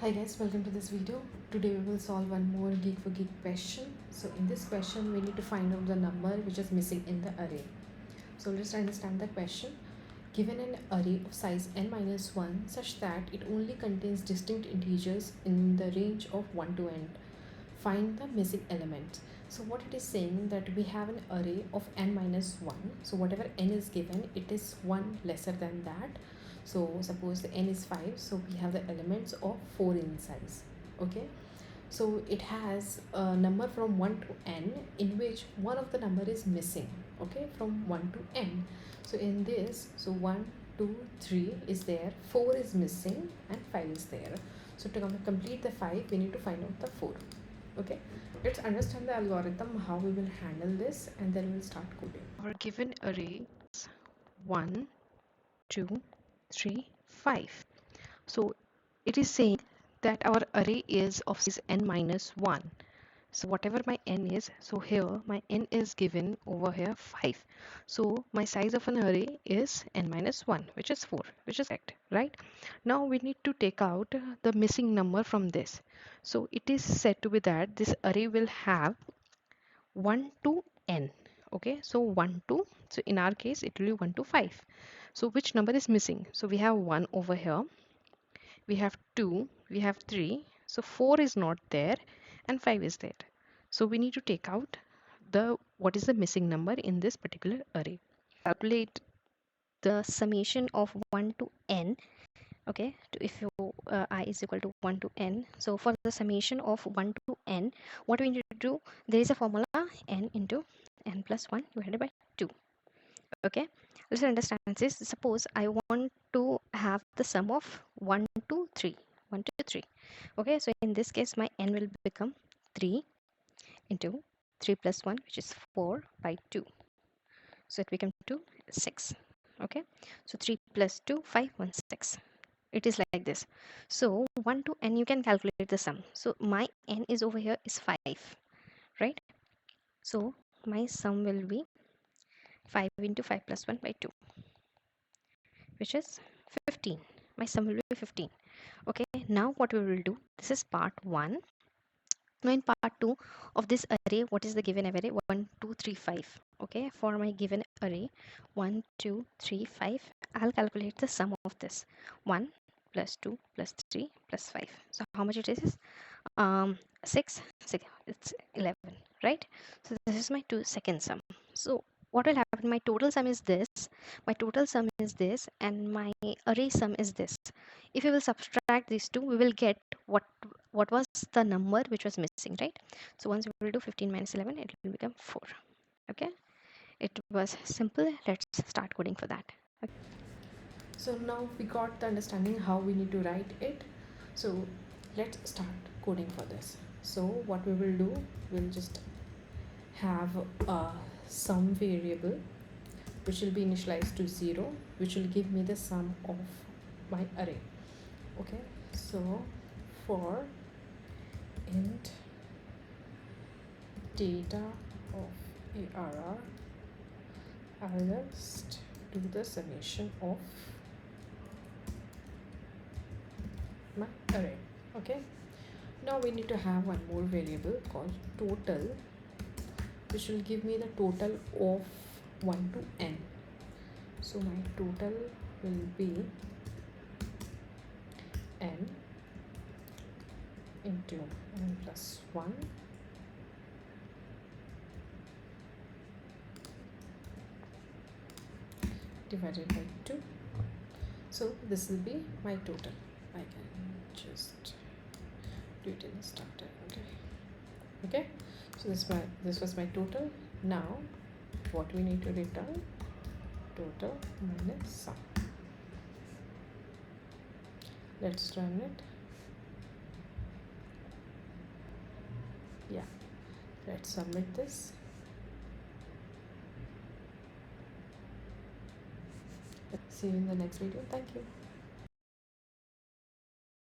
Hi guys, welcome to this video. Today we will solve one more geek for geek question. So in this question we need to find out the number which is missing in the array. So let's understand the question. Given an array of size n minus 1 such that it only contains distinct integers in the range of 1 to n, find the missing elements. So what it is saying that we have an array of n minus 1. So whatever n is given, it is 1 lesser than that. So suppose the n is 5, so we have the elements of 4 in size. Okay, so it has a number from 1 to n in which one of the number is missing. Okay, from 1 to n. So in this, so 1 2 3 is there, 4 is missing, and 5 is there. So to complete the 5, we need to find out the 4. Okay, let's understand the algorithm how we will handle this, and then we'll start coding. Our given array is 1 2 3 5. So it is saying that our array is of size n minus 1. So whatever my n is, so here my n is given over here 5. So my size of an array is n minus 1, which is 4, which is correct, right? Now we need to take out the missing number from this. So it is said to be that this array will have 1 to n. Okay, so 1 to, so in our case it will be 1 to 5. So which number is missing? So we have 1 over here, we have 2, we have 3, so 4 is not there and 5 is there. So we need to take out the what is the missing number in this particular array. Calculate the summation of 1 to n. Okay, if you I is equal to 1 to n, so for the summation of 1 to n, what we need to do, there is a formula n into n plus 1 divided by 2. Okay, let's understand this. Suppose I want to have the sum of 1 to 3, 1 to 3. Okay, so in this case my n will become 3 into 3 plus 1, which is 4 by 2. So it become 2 6. Okay, so 3 plus 2 5 1 6. It is like this. So 1 to n, you can calculate the sum. So my n is over here is 5, right? So my sum will be 5 into 5 plus 1 by 2, which is 15. My sum will be 15. Okay, now what we will do, this is part 1. Now in part 2 of this array, what is the given array? 1 2 3 5. Okay, for my given array 1 2 3 5, I'll calculate the sum of this. 1 plus 2 plus 3 plus 5. So how much it is? 6, it's 11, right? So this is my second sum. So what will happen, my total sum is this, my total sum is this, and my array sum is this. If we will subtract these two, we will get what was the number which was missing, right? So once we will do 15 minus 11, it will become 4. Okay, it was simple. Let's start coding for that. Okay. So now we got the understanding how we need to write it. So let's start coding for this. So what we will do, we'll just have a sum variable which will be initialized to 0, which will give me the sum of my array. Okay, so for int data of arr, I'll just do the summation of my array. Okay, now we need to have one more variable called total, which will give me the total of 1 to n. So my total will be n into n plus 1 divided by 2. So this will be my total. I can just do it in the starter. Okay, so this was my total. Now what we need to return, total minus sum. Let's run it. Yeah, let's submit this. See you in the next video. Thank you.